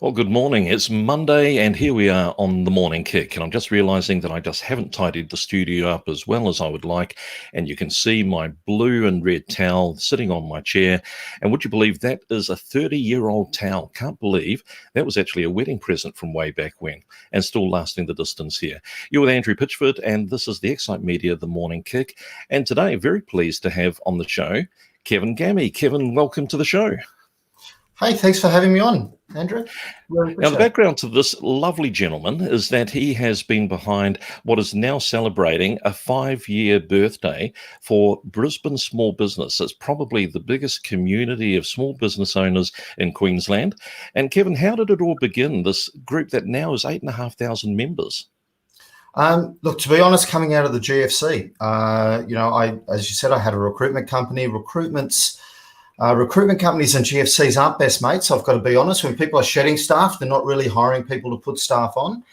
Well, good morning. It's Monday, and here we are on the morning kick. And I'm just realizing that I just haven't tidied the studio up as well as I would like. And you can see my blue and red towel sitting on my chair. And would you believe that is a 30-year-old towel? Can't believe that was actually a wedding present from way back when, and still lasting the distance here. You're with Andrew Pitchford, and this is the Excite Media, the morning kick. And today, very pleased to have on the show Kevin Gammie. Kevin, welcome to the show. Hey, thanks for having me on, Andrew. Really Now, the appreciate it. background to this lovely gentleman is that he has been behind what is now celebrating a 5-year birthday for Brisbane Small Business. It's probably the biggest community of small business owners in Queensland. And Kevin, how did it all begin, this group that now is 8,500 members? Look, to be honest, coming out of the GFC, as you said, I had a recruitment company. Recruitment companies and GFCs aren't best mates. I've got to be honest. When people are shedding staff, they're not really hiring people to put staff on.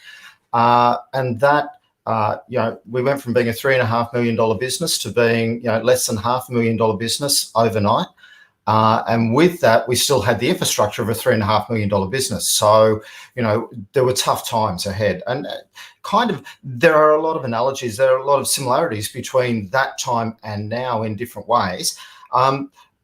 We went from being a $3.5 million business to being, less than $500,000 business overnight. And with that, we still had the infrastructure of a $3.5 million business. So, there were tough times ahead. And there are a lot of analogies, there are a lot of similarities between that time and now in different ways.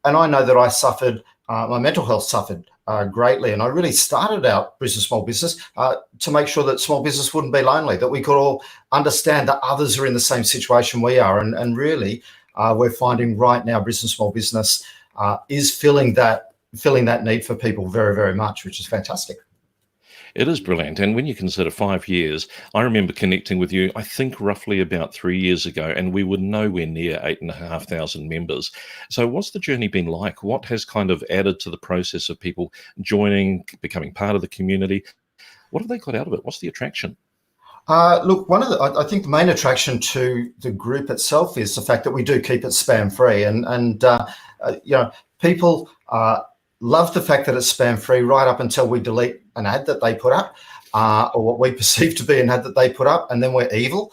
And I know that I suffered, my mental health suffered greatly. And I really started out Brisbane Small Business to make sure that small business wouldn't be lonely, that we could all understand that others are in the same situation we are. And really, we're finding right now Brisbane Small Business is filling that need for people very, very much, which is fantastic. It is brilliant. And when you consider 5 years, I remember connecting with you, I think roughly about 3 years ago, and we were nowhere near 8,500 members. So what's the journey been like? What has kind of added to the process of people joining, becoming part of the community? What have they got out of it? What's the attraction? Look, I think the main attraction to the group itself is the fact that we do keep it spam free, and people love the fact that it's spam free right up until we delete an ad that they put up, or what we perceive to be an ad that they put up, and then we're evil.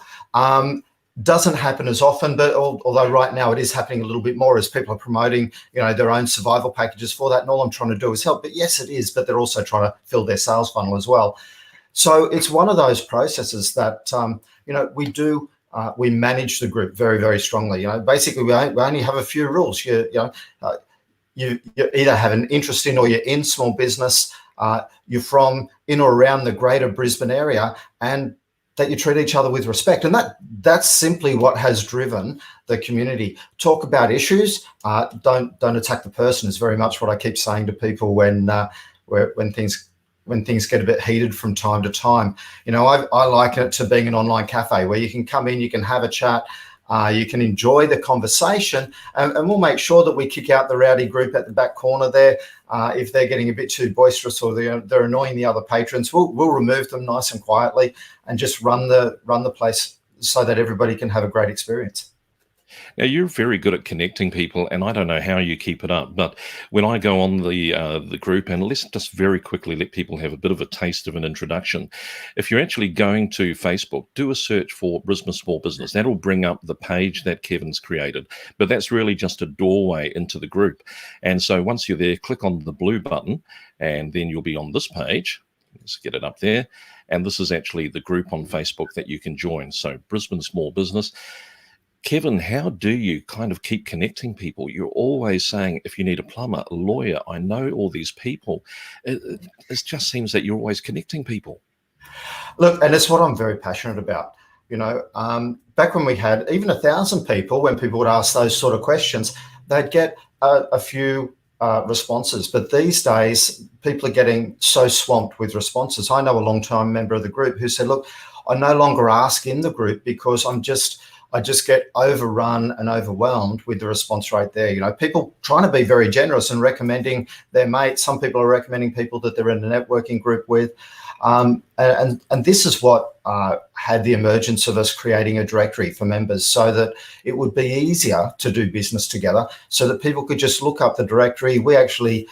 Doesn't happen as often, but although right now it is happening a little bit more as people are promoting, their own survival packages for that. And all I'm trying to do is help. But yes, it is. But they're also trying to fill their sales funnel as well. So it's one of those processes that we manage the group very, very strongly. Basically we only have a few rules. You either have an interest in or you're in small business, you're from in or around the greater Brisbane area, and that you treat each other with respect. And that's simply what has driven the community. Talk about issues, don't attack the person is very much what I keep saying to people when things get a bit heated from time to time. I liken it to being an online cafe where you can come in, you can have a chat, you can enjoy the conversation, and we'll make sure that we kick out the rowdy group at the back corner there. If they're getting a bit too boisterous or they're annoying the other patrons, we'll remove them nice and quietly and just run the place so that everybody can have a great experience. Now, you're very good at connecting people, and I don't know how you keep it up, but when I go on the group, and let's just very quickly let people have a bit of a taste of an introduction. If you're actually going to Facebook, do a search for Brisbane Small Business. That'll bring up the page that Kevin's created, but that's really just a doorway into the group. And so once you're there, click on the blue button, and then you'll be on this page. Let's get it up there. And this is actually the group on Facebook that you can join. So Brisbane Small Business. Kevin, how do you kind of keep connecting people? You're always saying, if you need a plumber, a lawyer, I know all these people. It just seems that you're always connecting people. Look, and it's what I'm very passionate about. Back when we had even 1,000 people, when people would ask those sort of questions, they'd get a few responses. But these days, people are getting so swamped with responses. I know a long-time member of the group who said, look, I no longer ask in the group because I just get overrun and overwhelmed with the response rate there. People trying to be very generous and recommending their mates. Some people are recommending people that they're in a networking group with. And this is what had the emergence of us creating a directory for members so that it would be easier to do business together, so that people could just look up the directory. We actually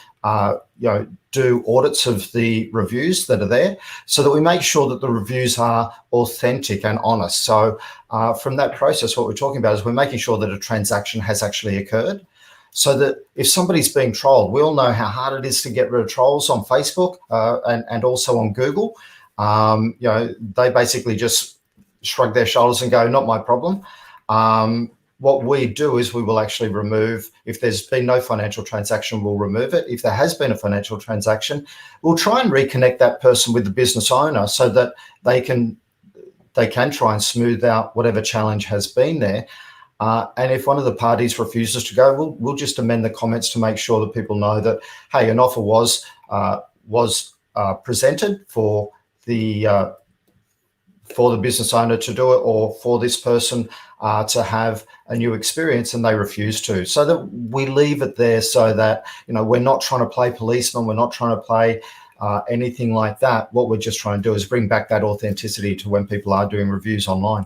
do audits of the reviews that are there so that we make sure that the reviews are authentic and honest. So from that process, what we're talking about is we're making sure that a transaction has actually occurred. so that if somebody's being trolled, we all know how hard it is to get rid of trolls on Facebook and also on Google. They basically just shrug their shoulders and go, not my problem. What we do is we will actually remove, if there's been no financial transaction, we'll remove it. If there has been a financial transaction, we'll try and reconnect that person with the business owner so that they can try and smooth out whatever challenge has been there. And if one of the parties refuses to go, we'll just amend the comments to make sure that people know that, hey, an offer was presented for the business owner to do it, or for this person to have a new experience, and they refuse to. So that we leave it there, so that we're not trying to play policeman, we're not trying to play anything like that. What we're just trying to do is bring back that authenticity to when people are doing reviews online.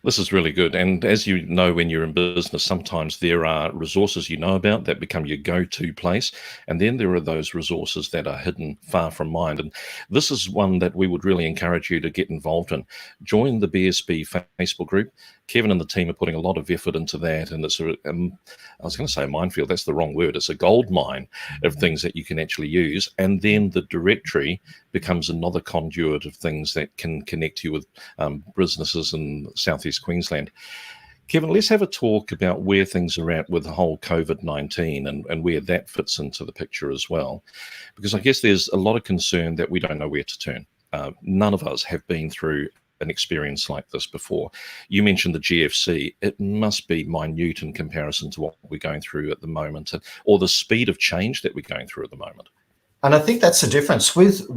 This is really good. And as you know, when you're in business, sometimes there are resources you know about that become your go-to place. And then there are those resources that are hidden far from mind. And this is one that we would really encourage you to get involved in. Join the BSB Facebook group. Kevin and the team are putting a lot of effort into that. And it's I was going to say a minefield. That's the wrong word. It's a gold mine of things that you can actually use. And then the directory becomes another conduit of things that can connect you with businesses in Southeast Queensland. Kevin, let's have a talk about where things are at with the whole COVID-19 and where that fits into the picture as well. Because I guess there's a lot of concern that we don't know where to turn. None of us have been through an experience like this before. You mentioned the GFC. It must be minute in comparison to what we're going through at the moment, or the speed of change that we're going through at the moment. And I think that's the difference with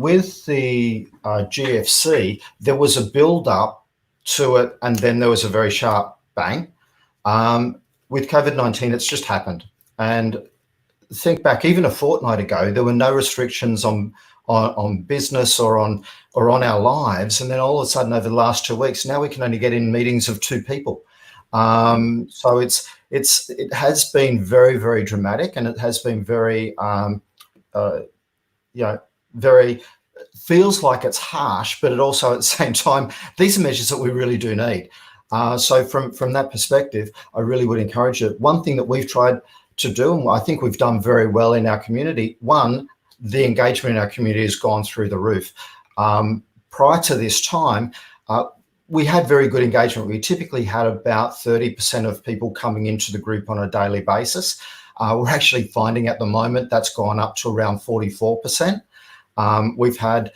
the GFC. There was a build up to it, and then there was a very sharp bang. With COVID-19, it's just happened. And think back, even a fortnight ago, there were no restrictions on business or on our lives, and then all of a sudden, over the last 2 weeks, now we can only get in meetings of 2 people. So it has been very, very dramatic, and it has been very very, feels like it's harsh, but it also at the same time, these are measures that we really do need. So from that perspective, I really would encourage it. One thing that we've tried to do, and I think we've done very well in our community, one, the engagement in our community has gone through the roof. Prior to this time, we had very good engagement. We typically had about 30% of people coming into the group on a daily basis. We're actually finding at the moment that's gone up to around 44%. We've had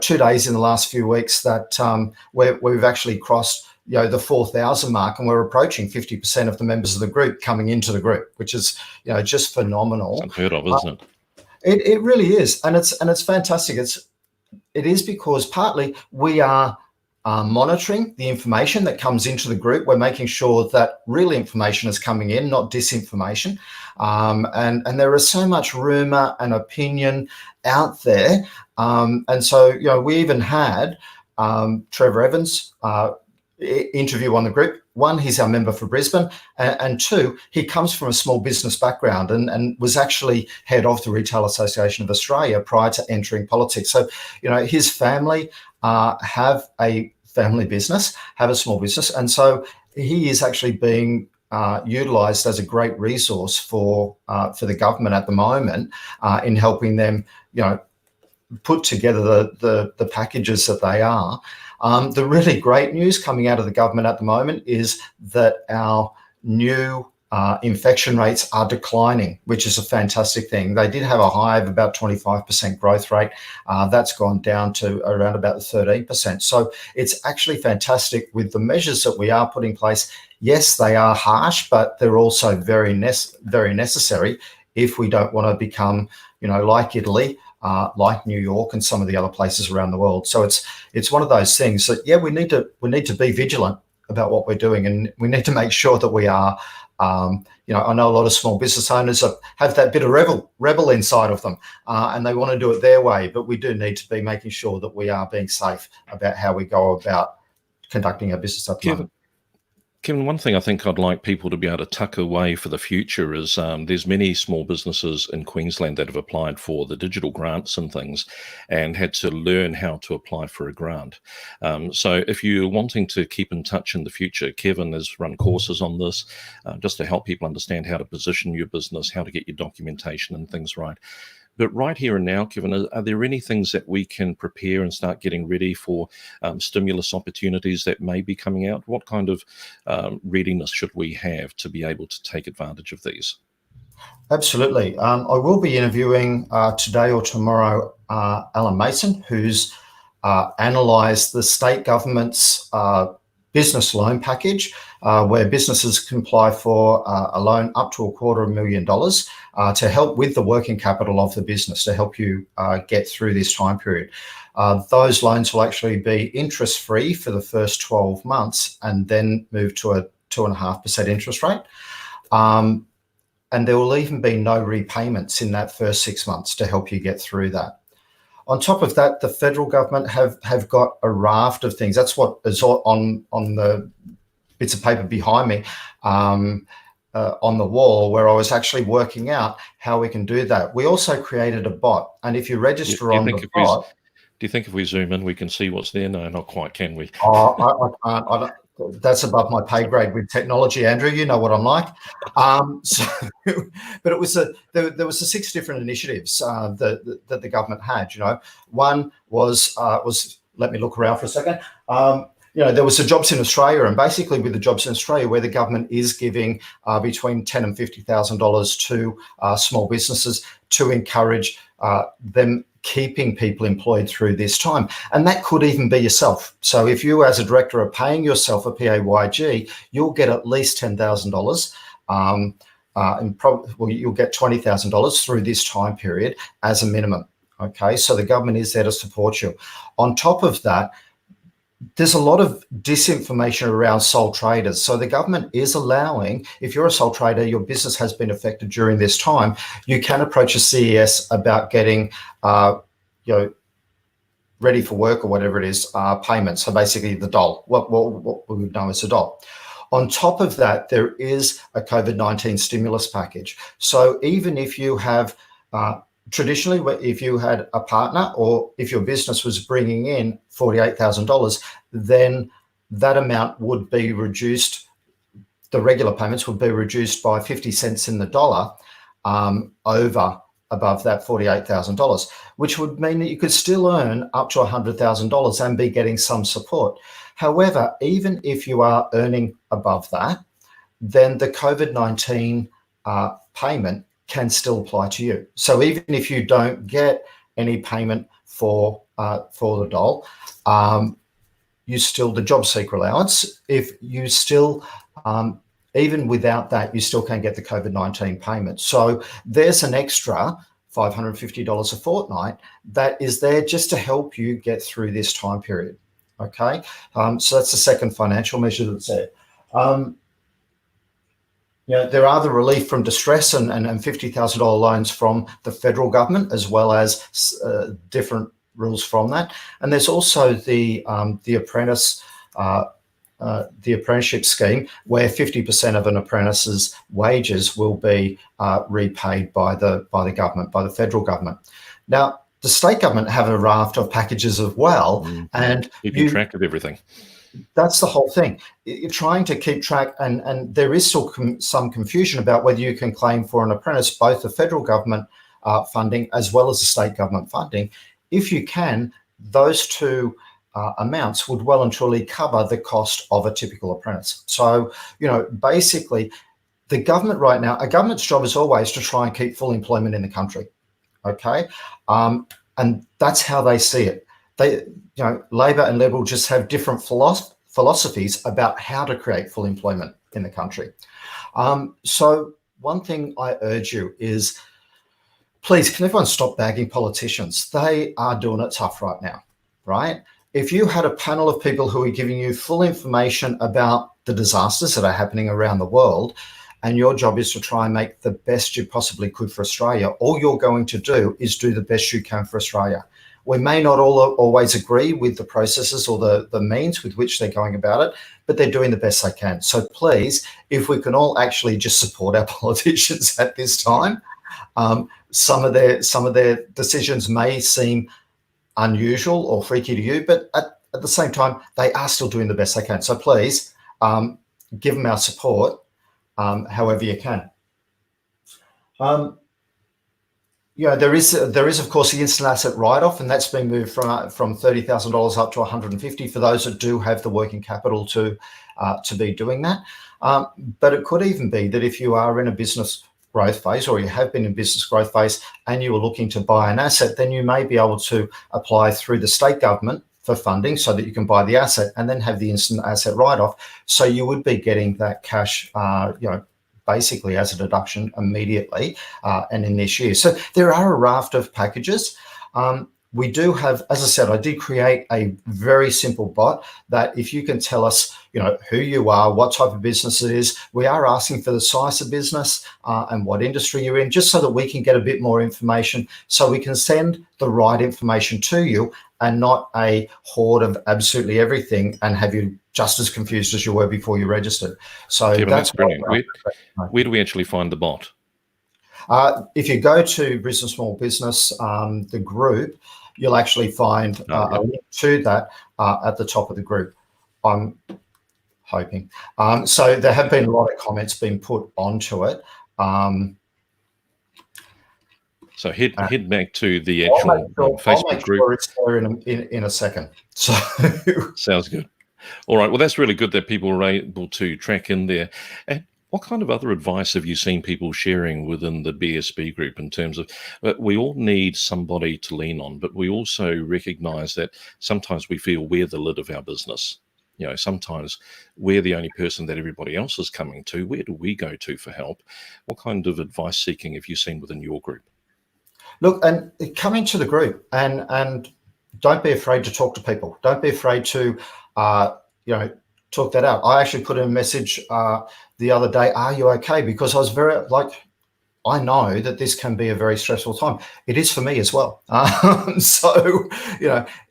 2 days in the last few weeks that where we've actually crossed the 4,000 mark, and we're approaching 50% of the members of the group coming into the group, which is just phenomenal. It's unheard of, isn't it? It really is, and it's fantastic. It is because partly we are monitoring the information that comes into the group. We're making sure that real information is coming in, not disinformation. And there is so much rumor and opinion out there. And so, we even had Trevor Evans interview on the group. One, he's our member for Brisbane, and two, he comes from a small business background and was actually head of the Retail Association of Australia prior to entering politics. So, his family have a family business, have a small business, and so he is actually being utilised as a great resource for the government at the moment in helping them, put together the packages that they are. The really great news coming out of the government at the moment is that our new infection rates are declining, which is a fantastic thing. They did have a high of about 25% growth rate. That's gone down to around about 13%. So it's actually fantastic with the measures that we are putting in place. Yes, they are harsh, but they're also very necessary if we don't want to become, like Italy, like New York and some of the other places around the world. So it's one of those things that, we need to be vigilant about what we're doing, and we need to make sure that we are. I know a lot of small business owners have that bit of rebel inside of them, and they want to do it their way. But we do need to be making sure that we are being safe about how we go about conducting our business at the moment. Kevin, one thing I think I'd like people to be able to tuck away for the future is there's many small businesses in Queensland that have applied for the digital grants and things and had to learn how to apply for a grant. So if you're wanting to keep in touch in the future, Kevin has run courses on this just to help people understand how to position your business, how to get your documentation and things right. But right here and now, Kevin, are there any things that we can prepare and start getting ready for stimulus opportunities that may be coming out? What kind of readiness should we have to be able to take advantage of these? Absolutely. I will be interviewing today or tomorrow Alan Mason, who's analysed the state government's business loan package, where businesses can apply for a loan up to $250,000 to help with the working capital of the business, to help you get through this time period. Those loans will actually be interest-free for the first 12 months and then move to a 2.5% interest rate. And there will even be no repayments in that first 6 months to help you get through that. On top of that, the federal government have got a raft of things. That's what is on the bits of paper behind me on the wall, where I was actually working out how we can do that. We also created a bot, and if you register on the bot... Do you think if we zoom in, we can see what's there? No, not quite, can we? I can't. That's above my pay grade with technology, Andrew. You know what I'm like. But it was there was 6 different initiatives that the government had. One was let me look around for a second. There was the Jobs in Australia, and basically with the Jobs in Australia, where the government is giving between $10,000 and $50,000 to small businesses to encourage them keeping people employed through this time. And that could even be yourself. So if you as a director are paying yourself a PAYG, you'll get at least $10,000 and probably you'll get $20,000 through this time period as a minimum. Okay, so the government is there to support you. On top of that, there's a lot of disinformation around sole traders. So the government is allowing, if you're a sole trader, your business has been affected during this time, you can approach a CES about getting, ready for work or whatever it is, payments. So basically the dole, what we would know as a dole. On top of that, there is a COVID-19 stimulus package. So even if you have traditionally, if you had a partner or if your business was bringing in $48,000, then that amount would be reduced. The regular payments would be reduced by 50 cents in the dollar above that $48,000, which would mean that you could still earn up to $100,000 and be getting some support. However, even if you are earning above that, then the COVID-19 payment can still apply to you. So even if you don't get any payment for the dole, you still, the job seeker allowance, if you still, even without that, you still can get the COVID-19 payment. So there's an extra $550 a fortnight that is there just to help you get through this time period. Okay, so that's the second financial measure that's there. There are the relief from distress and $50,000 loans from the federal government, as well as different rules from that. And there's also the apprenticeship scheme, where 50% of an apprentice's wages will be repaid by the government, by the federal government. Now, the state government have a raft of packages as well, and keeping track of everything. That's the whole thing. You're trying to keep track, and there is still some confusion about whether you can claim for an apprentice both the federal government funding as well as the state government funding. If you can, those two amounts would well and truly cover the cost of a typical apprentice. So, basically, the government right now, a government's job is always to try and keep full employment in the country. Okay, and that's how they see it. Labor and Liberal just have different philosophies about how to create full employment in the country. So one thing I urge you is, please, can everyone stop bagging politicians? They are doing it tough right now, right? If you had a panel of people who are giving you full information about the disasters that are happening around the world, and your job is to try and make the best you possibly could for Australia, all you're going to do is do the best you can for Australia. We may not always agree with the processes or the means with which they're going about it, but they're doing the best they can. So please, if we can all actually just support our politicians at this time, some of their decisions may seem unusual or freaky to you, but at the same time, they are still doing the best they can. So please, give them our support, however you can. There is of course the instant asset write-off, and that's been moved from $30,000 up to $150,000 for those that do have the working capital to be doing that. But it could even be that if you are in a business growth phase, or you have been in business growth phase, and you are looking to buy an asset, then you may be able to apply through the state government for funding so that you can buy the asset and then have the instant asset write-off. So you would be getting that cash, basically as a deduction immediately and in this year. So there are a raft of packages. We do have, as I said, I did create a very simple bot that if you can tell us, who you are, what type of business it is, we are asking for the size of business and what industry you're in, just so that we can get a bit more information so we can send the right information to you and not a horde of absolutely everything and have you just as confused as you were before you registered. So Kevin, that's brilliant. Where do we actually find the bot? If you go to Brisbane Small Business, the group, you'll actually find a link to that at the top of the group. I'm hoping. So there have been a lot of comments being put onto it. So head back to the actual Facebook group. I'll make sure it's there in a second. So sounds good. All right. Well, that's really good that people are able to track in there. And what kind of other advice have you seen people sharing within the BSB group in terms of we all need somebody to lean on, but we also recognize that sometimes we feel we're the lid of our business. Sometimes we're the only person that everybody else is coming to. Where do we go to for help? What kind of advice seeking have you seen within your group? Look, and come into the group and don't be afraid to talk to people. Don't be afraid to, talk that out. I actually put in a message the other day, are you okay? Because I was I know that this can be a very stressful time. It is for me as well. So,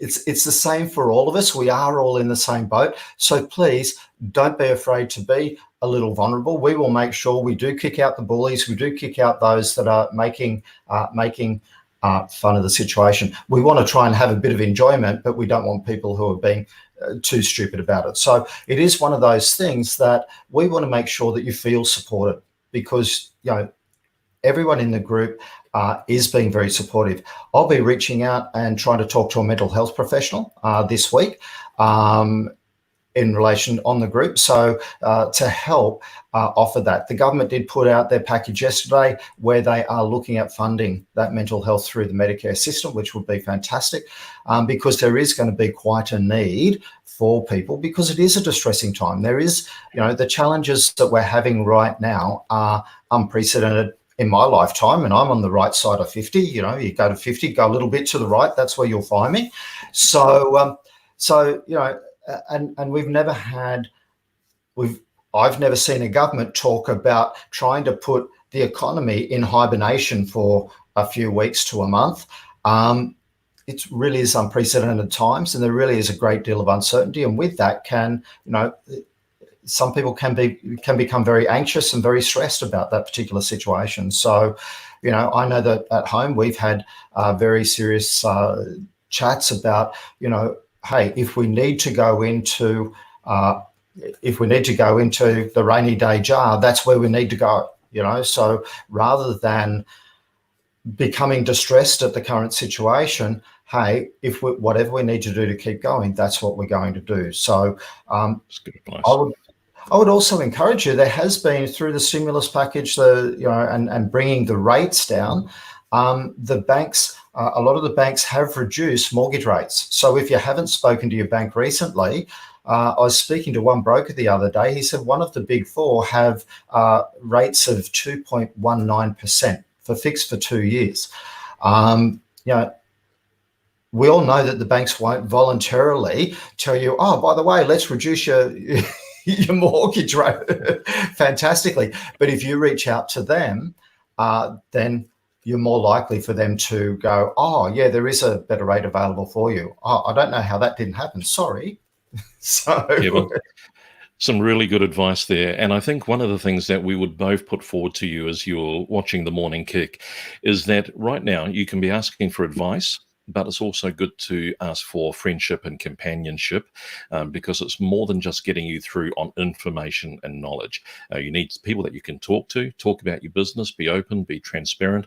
it's the same for all of us. We are all in the same boat. So please don't be afraid to be a little vulnerable. We will make sure we do kick out the bullies. We do kick out those that are making fun of the situation. We want to try and have a bit of enjoyment, but we don't want people who are being too stupid about it. So it is one of those things that we want to make sure that you feel supported, because everyone in the group is being very supportive. I'll be reaching out and trying to talk to a mental health professional this week in relation on the group, so to help offer that. The government did put out their package yesterday where they are looking at funding that mental health through the Medicare system, which would be fantastic, because there is going to be quite a need for people, because it is a distressing time. There is, the challenges that we're having right now are unprecedented in my lifetime, and I'm on the right side of 50. You go to 50, go a little bit to the right, that's where you'll find me. So and I've never seen a government talk about trying to put the economy in hibernation for a few weeks to a month. It really is unprecedented times, and there really is a great deal of uncertainty. And with that some people can become very anxious and very stressed about that particular situation. So, I know that at home we've had very serious chats about, hey, if we need to go into the rainy day jar, that's where we need to go. So rather than becoming distressed at the current situation, hey, whatever we need to do to keep going, that's what we're going to do. So that's good advice. I would also encourage you. There has been, through the stimulus package, and bringing the rates down, the banks. A lot of the banks have reduced mortgage rates. So if you haven't spoken to your bank recently, I was speaking to one broker the other day. He said one of the big four have rates of 2.19% for fixed for 2 years. We all know that the banks won't voluntarily tell you, oh, by the way, let's reduce your mortgage rate fantastically. But if you reach out to them, then you're more likely for them to go, oh, yeah, there is a better rate available for you. Oh, I don't know how that didn't happen. Sorry. So, Kevin, some really good advice there. And I think one of the things that we would both put forward to you as you're watching the morning kick is that right now you can be asking for advice, but it's also good to ask for friendship and companionship, because it's more than just getting you through on information and knowledge. You need people that you can talk to, talk about your business, be open, be transparent.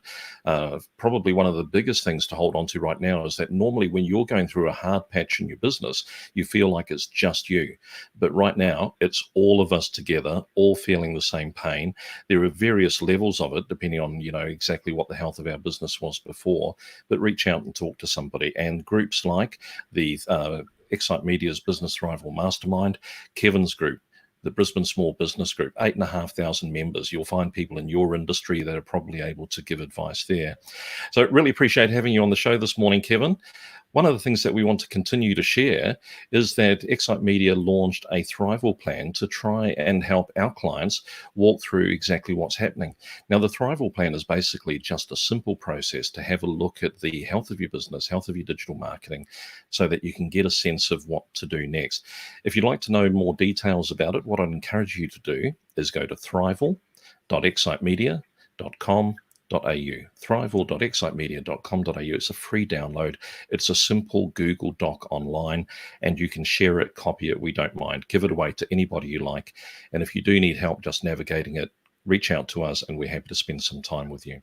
Probably one of the biggest things to hold on to right now is that normally when you're going through a hard patch in your business, you feel like it's just you. But right now, it's all of us together, all feeling the same pain. There are various levels of it, depending on, exactly what the health of our business was before, but reach out and talk to somebody. And groups like the Excite Media's Business Thrival Mastermind, Kevin's group, the Brisbane Small Business Group, 8,500 members. You'll find people in your industry that are probably able to give advice there. So really appreciate having you on the show this morning, Kevin. One of the things that we want to continue to share is that Excite Media launched a Thrival plan to try and help our clients walk through exactly what's happening. Now, the Thrival plan is basically just a simple process to have a look at the health of your business, health of your digital marketing, so that you can get a sense of what to do next. If you'd like to know more details about it, what I'd encourage you to do is go to thrival.excitemedia.com.au, thrival.excitemedia.com.au. It's a free download. It's a simple Google Doc online, and you can share it, copy it. We don't mind. Give it away to anybody you like. And if you do need help just navigating it, reach out to us and we're happy to spend some time with you.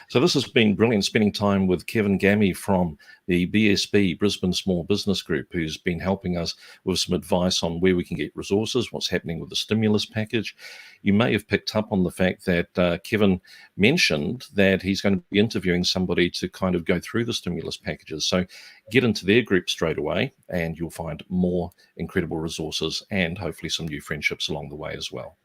So this has been brilliant, spending time with Kevin Gammie from the BSB, Brisbane Small Business Group, who's been helping us with some advice on where we can get resources, what's happening with the stimulus package. You may have picked up on the fact that Kevin mentioned that he's going to be interviewing somebody to kind of go through the stimulus packages. So get into their group straight away and you'll find more incredible resources and hopefully some new friendships along the way as well.